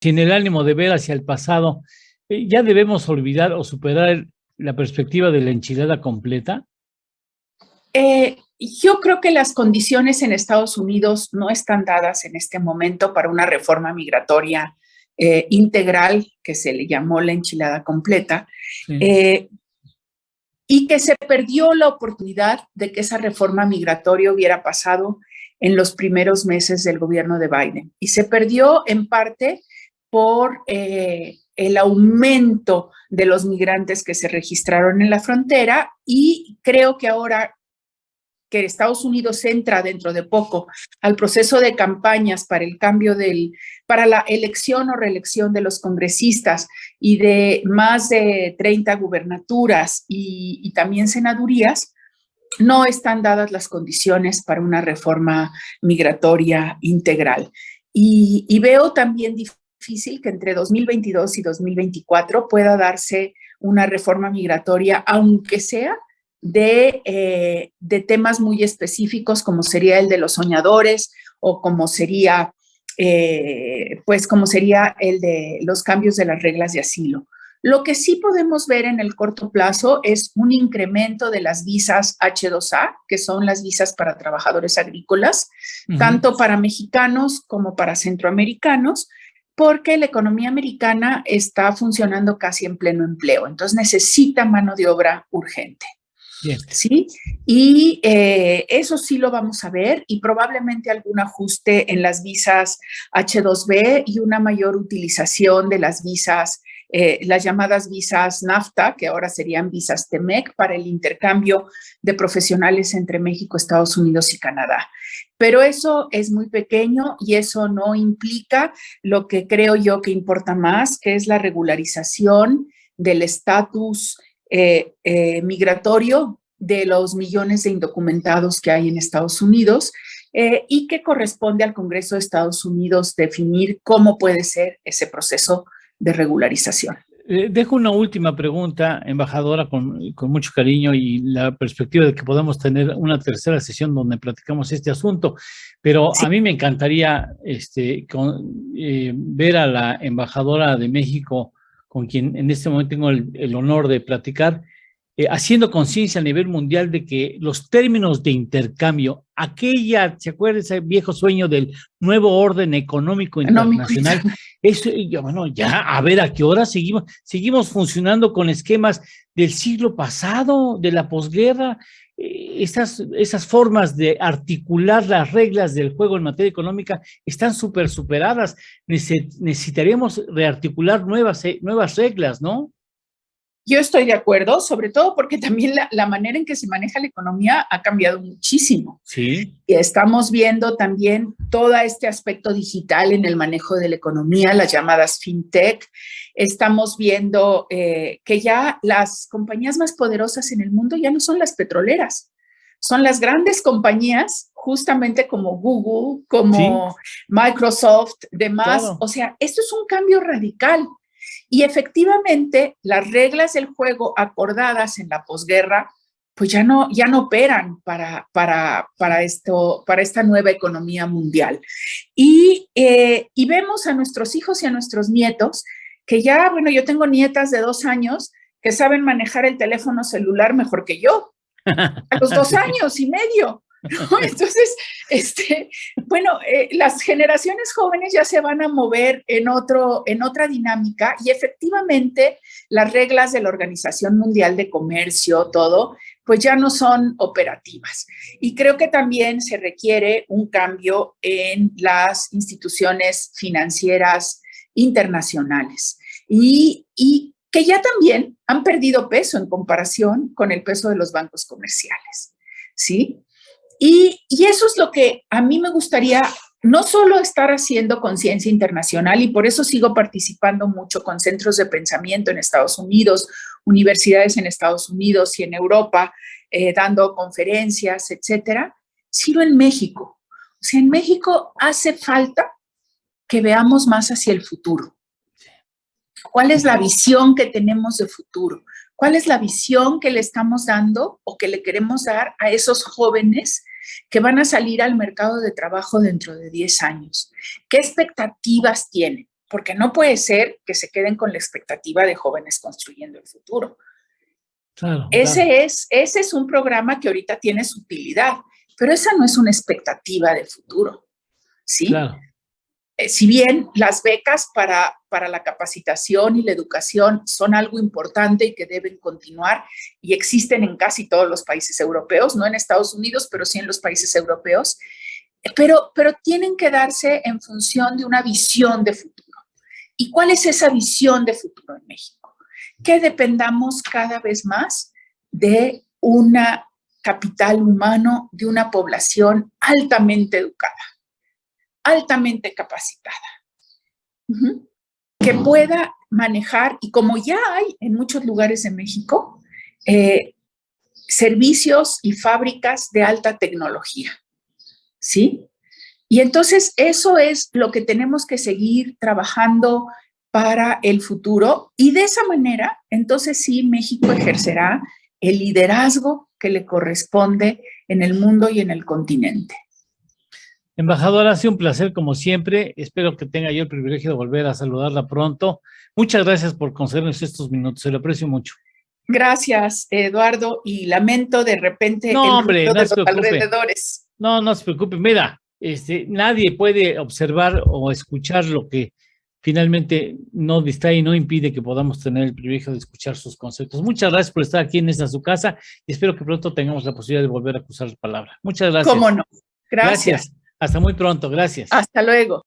sin el ánimo de ver hacia el pasado, ¿ya debemos olvidar o superar la perspectiva de la enchilada completa? Yo creo que las condiciones en Estados Unidos no están dadas en este momento para una reforma migratoria integral, que se le llamó la enchilada completa, y que se perdió la oportunidad de que esa reforma migratoria hubiera pasado en los primeros meses del gobierno de Biden. Y se perdió en parte por el aumento de los migrantes que se registraron en la frontera, y creo que ahora que Estados Unidos entra dentro de poco al proceso de campañas para el cambio para la elección o reelección de los congresistas y de más de 30 gubernaturas y también senadurías, no están dadas las condiciones para una reforma migratoria integral. Y veo también difícil que entre 2022 y 2024 pueda darse una reforma migratoria, aunque sea de temas muy específicos, como sería el de los soñadores o como sería el de los cambios de las reglas de asilo. Lo que sí podemos ver en el corto plazo es un incremento de las visas H2A, que son las visas para trabajadores agrícolas, tanto para mexicanos como para centroamericanos, porque la economía americana está funcionando casi en pleno empleo, entonces necesita mano de obra urgente. Bien. ¿Sí? Y eso sí lo vamos a ver, y probablemente algún ajuste en las visas H2B y una mayor utilización de las visas, las llamadas visas NAFTA, que ahora serían visas TEMEC, para el intercambio de profesionales entre México, Estados Unidos y Canadá. Pero eso es muy pequeño y eso no implica lo que creo yo que importa más, que es la regularización del estatus migratorio de los millones de indocumentados que hay en Estados Unidos, y que corresponde al Congreso de Estados Unidos definir cómo puede ser ese proceso de regularización. Dejo una última pregunta, embajadora, con mucho cariño y la perspectiva de que podamos tener una tercera sesión donde platicamos este asunto, pero sí, a mí me encantaría ver a la embajadora de México, con quien en este momento tengo el honor de platicar, haciendo conciencia a nivel mundial de que los términos de intercambio, ¿se acuerda ese viejo sueño del nuevo orden económico internacional? Eso, bueno, ya, a ver a qué hora seguimos funcionando con esquemas del siglo pasado, de la posguerra. Esas formas de articular las reglas del juego en materia económica están superadas. Necesitaríamos rearticular nuevas reglas, ¿no? Yo estoy de acuerdo, sobre todo porque también la manera en que se maneja la economía ha cambiado muchísimo. Sí. Y estamos viendo también todo este aspecto digital en el manejo de la economía, las llamadas fintech. Estamos viendo que ya las compañías más poderosas en el mundo ya no son las petroleras, son las grandes compañías, justamente como Google, como sí, Microsoft, demás. Claro. O sea, esto es un cambio radical. Y efectivamente, las reglas del juego acordadas en la posguerra, pues ya no operan para esta nueva economía mundial. Y vemos a nuestros hijos y a nuestros nietos que ya, bueno, yo tengo nietas de 2 años que saben manejar el teléfono celular mejor que yo, a los 2 años y medio. ¿No? Entonces, las generaciones jóvenes ya se van a mover en otra dinámica, y efectivamente las reglas de la Organización Mundial de Comercio, todo, pues ya no son operativas. Y creo que también se requiere un cambio en las instituciones financieras internacionales y que ya también han perdido peso en comparación con el peso de los bancos comerciales, ¿sí? Y eso es lo que a mí me gustaría, no solo estar haciendo conciencia internacional, y por eso sigo participando mucho con centros de pensamiento en Estados Unidos, universidades en Estados Unidos y en Europa, dando conferencias, etcétera, sino en México. O sea, en México hace falta que veamos más hacia el futuro. ¿Cuál es la visión que tenemos de futuro? ¿Cuál es la visión que le estamos dando o que le queremos dar a esos jóvenes que van a salir al mercado de trabajo dentro de 10 años? ¿Qué expectativas tienen? porque no puede ser que se queden con la expectativa de jóvenes construyendo el futuro. Claro, ese es un programa que ahorita tiene su utilidad, pero esa no es una expectativa de futuro, ¿sí? Claro. Si bien las becas para la capacitación y la educación son algo importante y que deben continuar y existen en casi todos los países europeos, no en Estados Unidos, pero sí en los países europeos, pero tienen que darse en función de una visión de futuro. ¿Y cuál es esa visión de futuro en México? Que dependamos cada vez más de una capital humano, de una población altamente educada, altamente capacitada, que pueda manejar, y como ya hay en muchos lugares de México, servicios y fábricas de alta tecnología, ¿sí? Y entonces eso es lo que tenemos que seguir trabajando para el futuro, y de esa manera, entonces sí, México ejercerá el liderazgo que le corresponde en el mundo y en el continente. Embajadora, ha sido un placer como siempre. Espero que tenga yo el privilegio de volver a saludarla pronto. Muchas gracias por concedernos estos minutos, se lo aprecio mucho. Gracias, Eduardo, y lamento de repente No, el hombre, ruido no de se los preocupe. alrededores. No se preocupe. Mira, nadie puede observar o escuchar lo que finalmente no distrae y no impide que podamos tener el privilegio de escuchar sus conceptos. Muchas gracias por estar aquí en esta su casa y espero que pronto tengamos la posibilidad de volver a cruzar la palabra. Muchas gracias. ¿Cómo no? Gracias. Hasta muy pronto. Gracias. Hasta luego.